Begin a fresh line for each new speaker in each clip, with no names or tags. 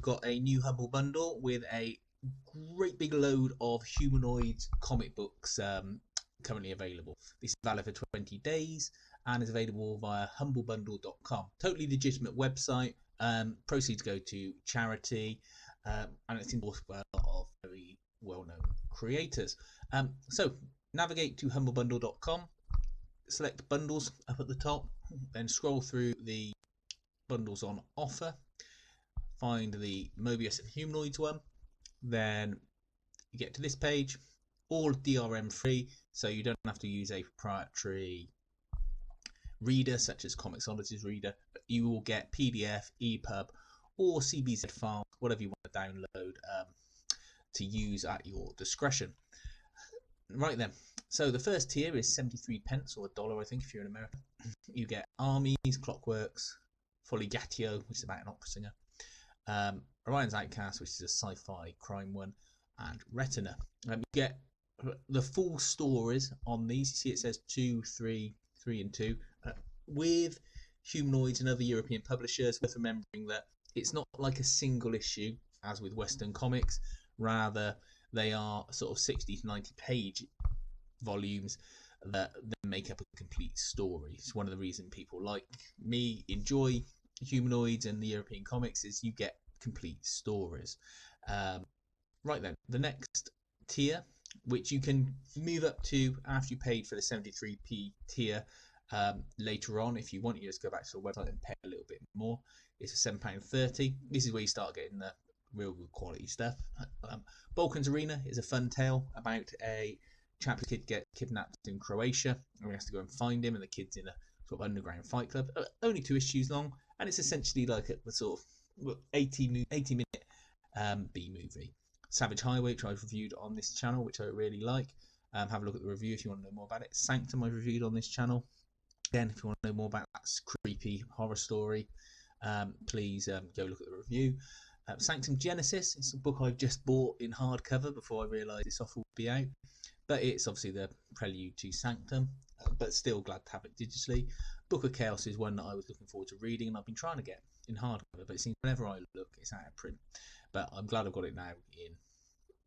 we've got a new Humble Bundle with a great big load of Humanoids comic books currently available. This is valid for 20 days and is available via humblebundle.com. Totally legitimate website. Proceeds go to charity, and it's endorsed by a lot of very well-known creators. So navigate to humblebundle.com, select bundles up at the top, then scroll through the bundles on offer, find the Mobius and Humanoids one, then you get to this page, all DRM free, so you don't have to use a proprietary reader such as Comixology's reader, but you will get PDF, EPUB or CBZ file, whatever you want to download to use at your discretion. Right then, so the first tier is 73 pence or $1, I think, if you're in America. You get Armies, Clockworks, Folligatio, which is about an opera singer, Orion's Outcast, which is a sci-fi crime one, and Retina. You get the full stories on these. You see it says 2, 3, 3 and 2. With Humanoids and other European publishers, worth remembering that it's not like a single issue as with Western comics. Rather, they are sort of 60 to 90 page volumes that then make up a complete story. It's one of the reasons people like me enjoy Humanoids and the European comics is you get complete stories. Right then, the next tier, which you can move up to after you paid for the 73p tier later on. If you want, you just go back to the website and pay a little bit more. It's a £7.30. This is where you start getting the real good quality stuff. Balkan's Arena is a fun tale about a chap's kid gets kidnapped in Croatia and he has to go and find him, and the kid's in a sort of underground fight club. Only 2 issues long, and it's essentially like a sort of 80-minute B movie. Savage Highway, which I've reviewed on this channel, which I really like. Have a look at the review if you want to know more about it. Sanctum I've reviewed on this channel. Again, if you want to know more about that creepy horror story, please go look at the review. Sanctum Genesis, it's a book I've just bought in hardcover before I realised this offer would be out. But it's obviously the prelude to Sanctum, but still glad to have it digitally. Book of Chaos is one that I was looking forward to reading, and I've been trying to get in hardcover, but it seems whenever I look, it's out of print. But I'm glad I've got it now in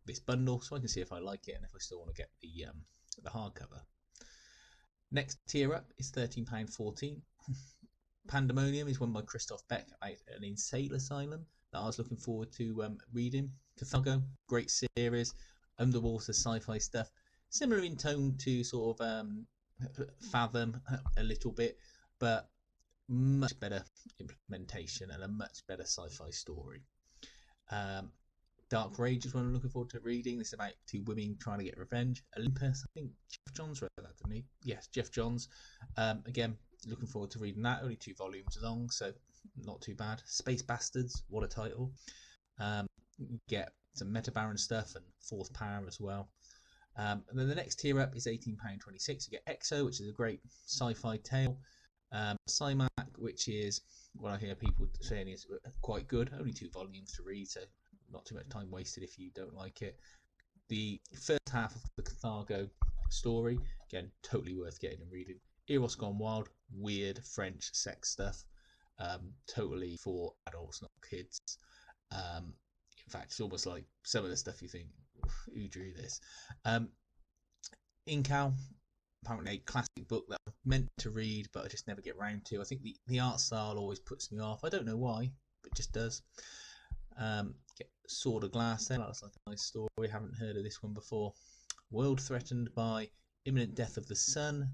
this bundle, so I can see if I like it and if I still want to get the hardcover. Next tier up is £13.14. Pandemonium is one by Christoph Beck about an insane asylum that I was looking forward to reading. Cathargo, great series, underwater sci-fi stuff, similar in tone to sort of Fathom a little bit, but much better implementation and a much better sci-fi story. Dark Rage is one I'm looking forward to reading. This is about 2 women trying to get revenge. Olympus, I think Jeff Johns wrote that, didn't he? Yes, Jeff Johns. Again, looking forward to reading that. Only 2 volumes long, so not too bad. Space Bastards, what a title. Get some Meta Baron stuff and Fourth Power as well. And then the next tier up is £18.26. You get Exo, which is a great sci-fi tale. Cymac, which is what I hear people saying is quite good. Only 2 volumes to read, so not too much time wasted if you don't like it. The first half of the Cathargo story, again, totally worth getting and reading. Eros Gone Wild, weird French sex stuff. Totally for adults, not kids. In fact, it's almost like some of the stuff you think, who drew this? Incal, apparently a classic book that I'm meant to read, but I just never get round to. I think the art style always puts me off. I don't know why, but it just does. Get Sword of Glass there. That's like a nice story. Haven't heard of this one before. World threatened by imminent death of the sun.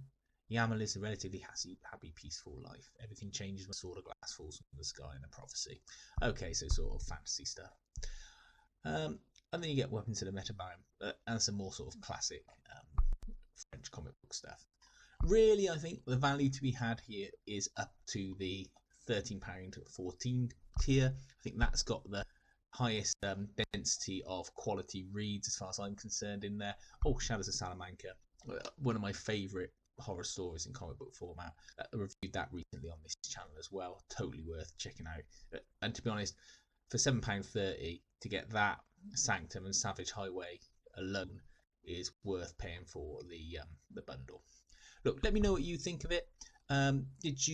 Yamal lives a relatively happy, peaceful life. Everything changes when Sword of Glass falls from the sky in a prophecy. Okay, so sort of fantasy stuff. And then you get Weapons of the Meta Baron and some more sort of classic French comic book stuff. Really, I think the value to be had here is up to the £13.14 tier. I think that's got the highest density of quality reads as far as I'm concerned in there. Oh, Shadows of Salamanca, one of my favourite horror stories in comic book format. I reviewed that recently on this channel as well. Totally worth checking out. And to be honest, for £7.30 to get that, Sanctum and Savage Highway alone is worth paying for the bundle. Look, let me know what you think of it. Did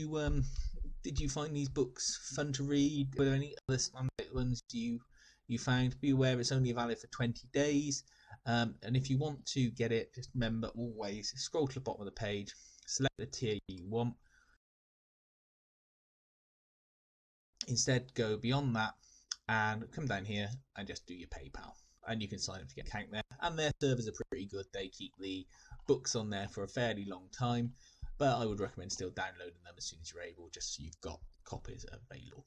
Did you find these books fun to read? Were there any other standout ones you found? Be aware it's only valid for 20 days. And if you want to get it, just remember always scroll to the bottom of the page, select the tier you want. Instead, go beyond that and come down here and just do your PayPal. And you can sign up to get an account there. And their servers are pretty good. They keep the books on there for a fairly long time. But I would recommend still downloading them as soon as you're able, just so you've got copies available.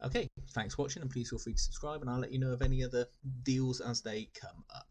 Okay, thanks for watching, and please feel free to subscribe, and I'll let you know of any other deals as they come up.